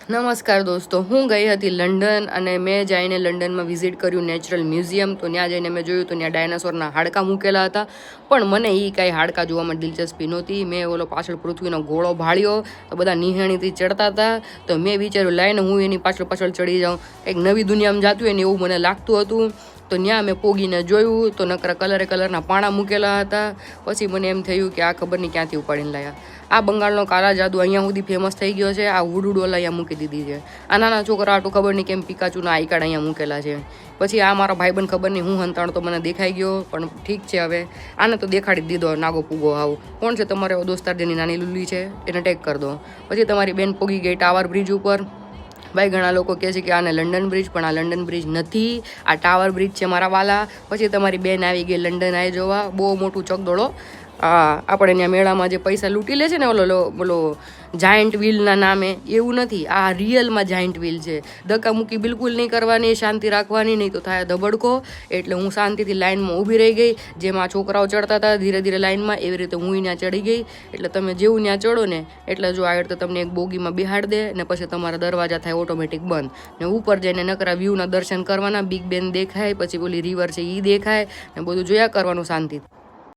નમસ્કાર દોસ્તો, હું ગઈ હતી લંડન અને મેં જઈને લંડનમાં વિઝિટ કર્યું નેચરલ મ્યુઝિયમ. તો ત્યાં જઈને મેં જોયું તો ત્યાં ડાયનાસોરના હાડકાં મૂકેલા હતા, પણ મને એ કાંઈ હાડકાં જોવામાં દિલચસ્પી નહોતી. મેં ઓલો પાછળ પૃથ્વીનો ગોળો ભાળ્યો તો બધા નિહાણીથી ચડતા હતા, તો મેં વિચાર્યું લાઈને હું એની પાછળ ચડી જાઉં, કંઈક નવી દુનિયામાં જાતું હોય ને એવું મને લાગતું હતું. તો ત્યાં મેં પોગીને જોયું તો નકરા કલરના પાણા મૂકેલા હતા. પછી મને એમ થયું કે આ ખબર નહીં ક્યાંથી ઉપાડીને લાયા. આ બંગાળનો કાળા જાદુ અહીંયા સુધી ફેમસ થઈ ગયો છે. આ વુડુડોલ અહીંયા મૂકી દીધી છે. આ નાના છોકરા આટલું ખબર નહીં કેમ પિકાચુના આઈ કાર્ડ અહીંયા મૂકેલા છે. પછી આ મારો ભાઈબંધ ખબર નહીં હું હંતાણો તો મને દેખાઈ ગયો, પણ ઠીક છે, હવે આને તો દેખાડી દીધો નાગો પૂગો હાવ. કોણ છે તમારે દોસ્તાર જેની નાની લુલ્લી છે એને ટેગ કરી દો. પછી તમારી બેન પોગી ગઈ ટાવર બ્રિજ ઉપર. ભાઈ ઘણા લોકો કહે છે કે આને લંડન બ્રિજ, પણ આ લંડન બ્રિજ નથી, આ ટાવર બ્રિજ છે મારા વાલા. પછી તમારી બેન આવી ગઈ લંડન આઈ જોવા, બહુ મોટું ચકદોડો. આપણે ત્યાં મેળામાં જે પૈસા લૂંટી લે છે ને ઓલો જાયન્ટ વ્હીલના નામે, એવું નથી, આ રિયલમાં જાયન્ટ વ્હીલ છે. ધક્કામુક્કી બિલકુલ નહીં કરવાની, શાંતિ રાખવાની, નહીં તો થાય ધબડકો. એટલે હું શાંતિથી લાઇનમાં ઊભી રહી ગઈ. જેમાં છોકરાઓ ચડતા હતા ધીરે ધીરે લાઇનમાં, એવી રીતે હું ત્યાં ચડી ગઈ. એટલે તમે જેવું ત્યાં ચડો ને એટલે જો આગળ તો તમને એક બોગીમાં બેહાડ દે ને પછી તમારા દરવાજા થાય ઓટોમેટિક બંધ. ને ઉપર જઈને નકરા વ્યૂના દર્શન કરવાના, બિગ બેન દેખાય, પછી ઓલી રિવર છે એ દેખાય ને બધું જોયા કરવાનું શાંતિ.